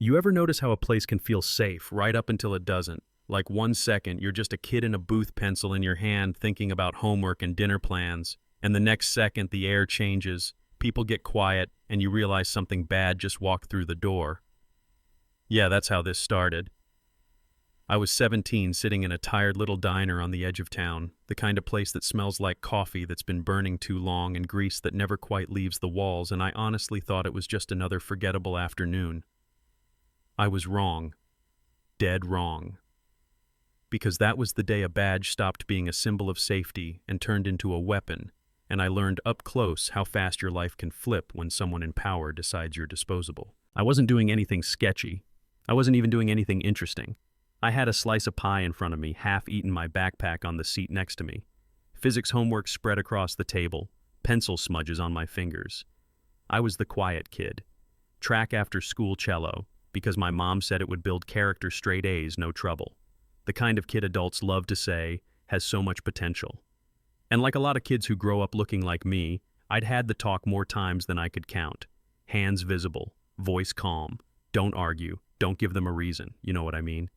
You ever notice how a place can feel safe right up until it doesn't? Like 1 second, you're just a kid in a booth, pencil in your hand, thinking about homework and dinner plans, and the next second the air changes, people get quiet, and you realize something bad just walked through the door. Yeah, that's how this started. I was 17, sitting in a tired little diner on the edge of town, the kind of place that smells like coffee that's been burning too long and grease that never quite leaves the walls, and I honestly thought it was just another forgettable afternoon. I was wrong. Dead wrong. Because that was the day a badge stopped being a symbol of safety and turned into a weapon, and I learned up close how fast your life can flip when someone in power decides you're disposable. I wasn't doing anything sketchy. I wasn't even doing anything interesting. I had a slice of pie in front of me, half-eaten, my backpack on the seat next to me. Physics homework spread across the table, pencil smudges on my fingers. I was the quiet kid. Track after school cello, because my mom said it would build character, straight A's, no trouble. The kind of kid adults love to say has so much potential. And like a lot of kids who grow up looking like me, I'd had the talk more times than I could count. Hands visible, voice calm, don't argue, don't give them a reason, you know what I mean?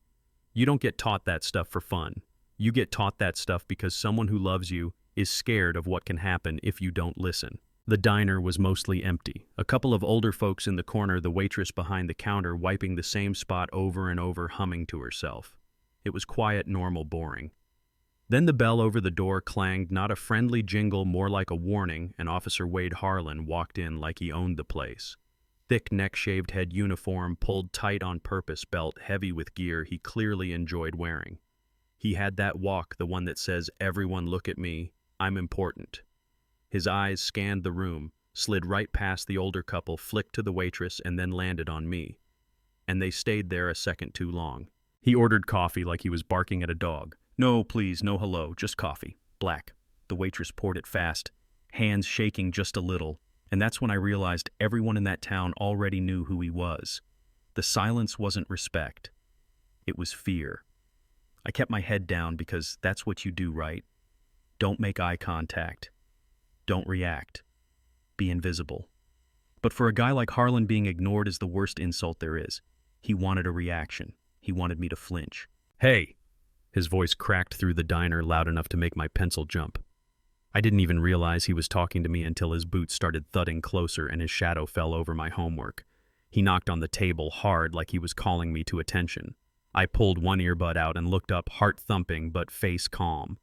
You don't get taught that stuff for fun. You get taught that stuff because someone who loves you is scared of what can happen if you don't listen. The diner was mostly empty. A couple of older folks in the corner, the waitress behind the counter wiping the same spot over and over, humming to herself. It was quiet, normal, boring. Then the bell over the door clanged, not a friendly jingle, more like a warning, and Officer Wade Harlan walked in like he owned the place. Thick neck-shaved head uniform, pulled tight on purpose, belt heavy with gear he clearly enjoyed wearing. He had that walk, the one that says, "Everyone look at me, I'm important." His eyes scanned the room, slid right past the older couple, flicked to the waitress, and then landed on me. And they stayed there a second too long. He ordered coffee like he was barking at a dog. "No, please, no hello, just coffee. Black." The waitress poured it fast, hands shaking just a little, and that's when I realized everyone in that town already knew who he was. The silence wasn't respect. It was fear. I kept my head down because that's what you do, right? Don't make eye contact. Don't react. Be invisible. But for a guy like Harlan, being ignored is the worst insult there is. He wanted a reaction. He wanted me to flinch. "Hey!" His voice cracked through the diner, loud enough to make my pencil jump. I didn't even realize he was talking to me until his boots started thudding closer and his shadow fell over my homework. He knocked on the table hard, like he was calling me to attention. I pulled one earbud out and looked up, heart thumping but face calm.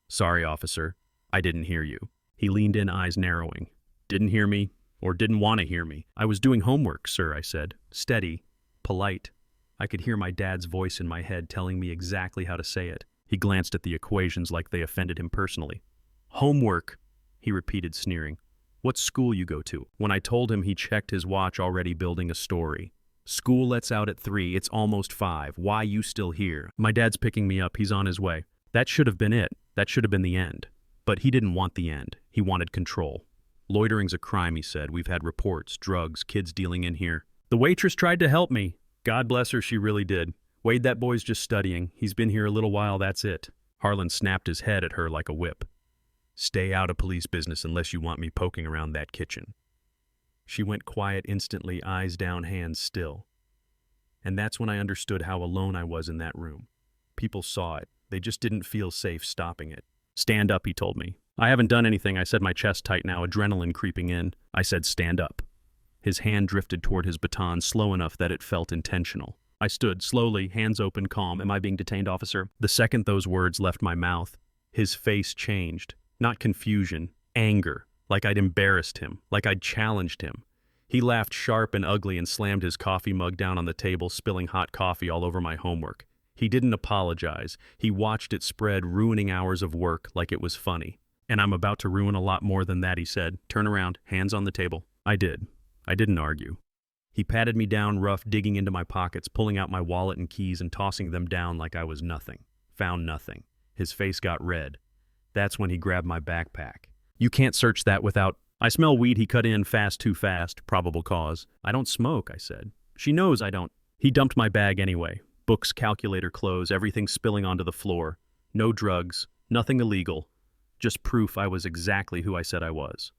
"Sorry, officer. I didn't hear you." He leaned in, eyes narrowing. "Didn't hear me, or didn't want to hear me?" "I was doing homework, sir," I said. Steady, polite. I could hear my dad's voice in my head telling me exactly how to say it. He glanced at the equations like they offended him personally. "Homework," he repeated, sneering. "What school you go to?" When I told him, he checked his watch, already building a story. "School lets out at 3, it's almost 5. Why you still here?" "My dad's picking me up, he's on his way." That should have been it. That should have been the end. But he didn't want the end. He wanted control. "Loitering's a crime," he said. "We've had reports, drugs, kids dealing in here." "The waitress tried to help me." "God bless her, she really did. Wade, that boy's just studying. He's been here a little while, that's it." Harlan snapped his head at her like a whip. "Stay out of police business unless you want me poking around that kitchen." She went quiet instantly, eyes down, hands still. And that's when I understood how alone I was in that room. People saw it. They just didn't feel safe stopping it. "Stand up," he told me. "I haven't done anything," I said, my chest tight now, adrenaline creeping in. I said, "Stand up." His hand drifted toward his baton, slow enough that it felt intentional. I stood, slowly, hands open, calm. "Am I being detained, officer?" The second those words left my mouth, his face changed. Not confusion, anger, like I'd embarrassed him, like I'd challenged him. He laughed sharp and ugly and slammed his coffee mug down on the table, spilling hot coffee all over my homework. He didn't apologize. He watched it spread, ruining hours of work like it was funny. "And I'm about to ruin a lot more than that," he said. "Turn around, hands on the table." I did. I didn't argue. He patted me down rough, digging into my pockets, pulling out my wallet and keys and tossing them down like I was nothing. Found nothing. His face got red. That's when he grabbed my backpack. "You can't search that without—" "I smell weed," he cut in, fast, too fast, probable cause. "I don't smoke," I said. "She knows I don't." He dumped my bag anyway. Books, calculator, clothes, everything spilling onto the floor. No drugs, nothing illegal. Just proof I was exactly who I said I was.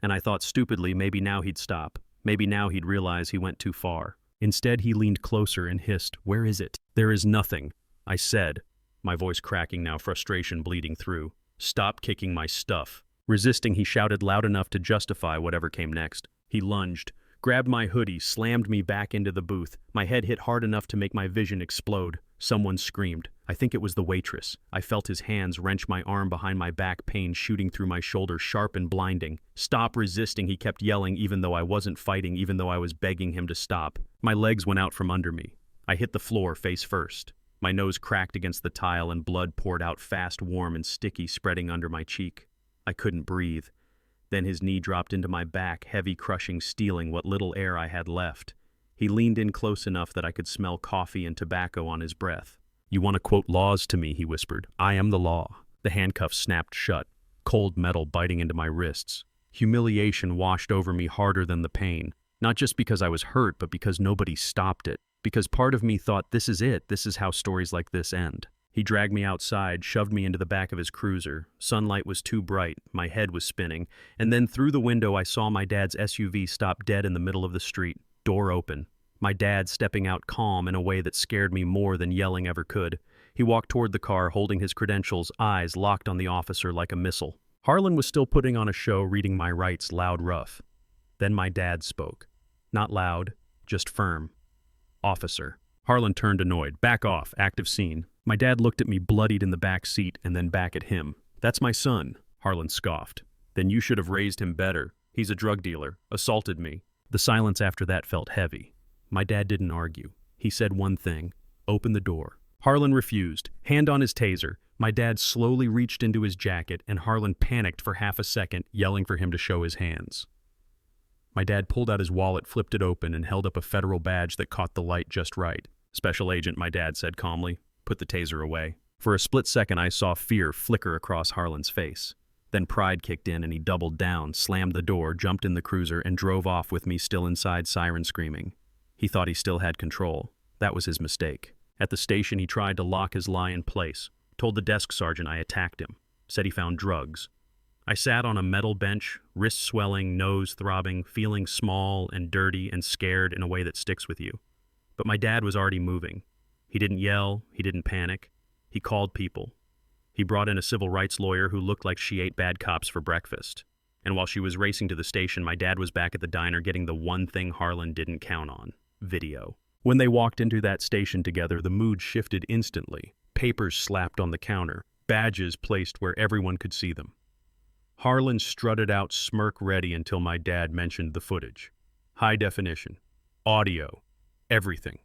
And I thought stupidly maybe now he'd stop. Maybe now he'd realize he went too far. Instead, he leaned closer and hissed, "Where is it?" "There is nothing," I said, my voice cracking now, frustration bleeding through. "Stop kicking my stuff." Resisting, he shouted loud enough to justify whatever came next. He lunged, grabbed my hoodie, slammed me back into the booth. My head hit hard enough to make my vision explode. Someone screamed. I think it was the waitress. I felt his hands wrench my arm behind my back, pain shooting through my shoulder, sharp and blinding. "Stop resisting," he kept yelling, even though I wasn't fighting, even though I was begging him to stop. My legs went out from under me. I hit the floor face first. My nose cracked against the tile and blood poured out fast, warm and sticky, spreading under my cheek. I couldn't breathe. Then his knee dropped into my back, heavy, crushing, stealing what little air I had left. He leaned in close enough that I could smell coffee and tobacco on his breath. "You want to quote laws to me," he whispered. "I am the law." The handcuffs snapped shut, cold metal biting into my wrists. Humiliation washed over me harder than the pain, not just because I was hurt, but because nobody stopped it. Because part of me thought, this is it, this is how stories like this end. He dragged me outside, shoved me into the back of his cruiser. Sunlight was too bright, my head was spinning, and then through the window I saw my dad's SUV stop dead in the middle of the street, door open. My dad stepping out calm in a way that scared me more than yelling ever could. He walked toward the car, holding his credentials, eyes locked on the officer like a missile. Harlan was still putting on a show, reading my rights loud rough. Then my dad spoke. Not loud, just firm. "Officer." Harlan turned annoyed. "Back off, active scene." My dad looked at me bloodied in the back seat and then back at him. "That's my son," Harlan scoffed. "Then you should have raised him better. He's a drug dealer, assaulted me." The silence after that felt heavy. My dad didn't argue. He said one thing, "Open the door." Harlan refused, hand on his taser. My dad slowly reached into his jacket and Harlan panicked for half a second, yelling for him to show his hands. My dad pulled out his wallet, flipped it open, and held up a federal badge that caught the light just right. "Special agent," my dad said calmly. "Put the taser away." For a split second, I saw fear flicker across Harlan's face. Then pride kicked in and he doubled down, slammed the door, jumped in the cruiser, and drove off with me still inside, siren screaming. He thought he still had control. That was his mistake. At the station, he tried to lock his lie in place, told the desk sergeant I attacked him, said he found drugs. I sat on a metal bench, wrist swelling, nose throbbing, feeling small and dirty and scared in a way that sticks with you. But my dad was already moving. He didn't yell, he didn't panic. He called people. He brought in a civil rights lawyer who looked like she ate bad cops for breakfast. And while she was racing to the station, my dad was back at the diner getting the one thing Harlan didn't count on: video. When they walked into that station together, the mood shifted instantly. Papers slapped on the counter, badges placed where everyone could see them. Harlan strutted out smirk ready until my dad mentioned the footage. High definition, audio, everything.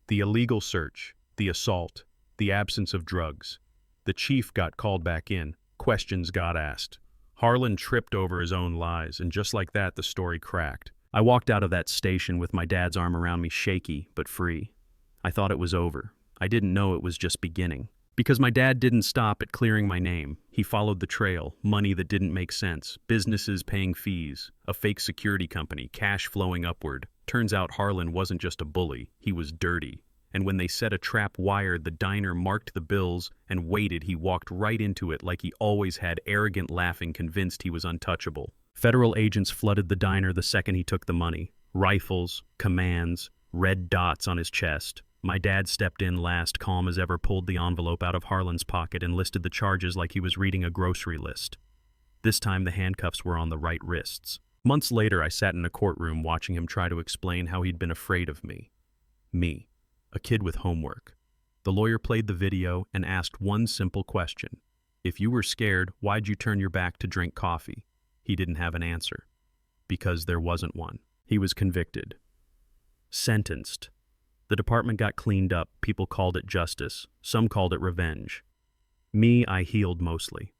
The illegal search, the assault, the absence of drugs. The chief got called back in. Questions got asked. Harlan tripped over his own lies, and just like that, the story cracked. I walked out of that station with my dad's arm around me, shaky but free. I thought it was over. I didn't know it was just beginning. Because my dad didn't stop at clearing my name. He followed the trail, money that didn't make sense, businesses paying fees, a fake security company, cash flowing upward. Turns out Harlan wasn't just a bully, he was dirty. And when they set a trap wired, the diner marked the bills and waited. He walked right into it like he always had, arrogant, laughing, convinced he was untouchable. Federal agents flooded the diner the second he took the money. Rifles, commands, red dots on his chest. My dad stepped in last, calm as ever, pulled the envelope out of Harlan's pocket and listed the charges like he was reading a grocery list. This time the handcuffs were on the right wrists. Months later, I sat in a courtroom watching him try to explain how he'd been afraid of me. Me, a kid with homework. The lawyer played the video and asked one simple question. If you were scared, why'd you turn your back to drink coffee? He didn't have an answer. Because there wasn't one. He was convicted. Sentenced. The department got cleaned up. People called it justice. Some called it revenge. Me, I healed mostly.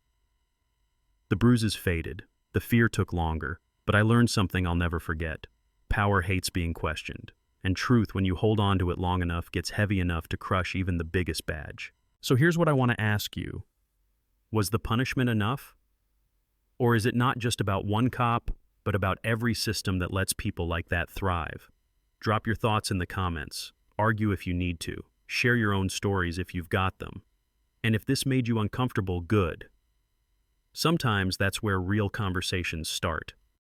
The bruises faded. The fear took longer. But I learned something I'll never forget. Power hates being questioned. And truth, when you hold on to it long enough, gets heavy enough to crush even the biggest badge. So here's what I want to ask you. Was the punishment enough? Or is it not just about one cop, but about every system that lets people like that thrive? Drop your thoughts in the comments. Argue if you need to. Share your own stories if you've got them. And if this made you uncomfortable, good. Sometimes that's where real conversations start.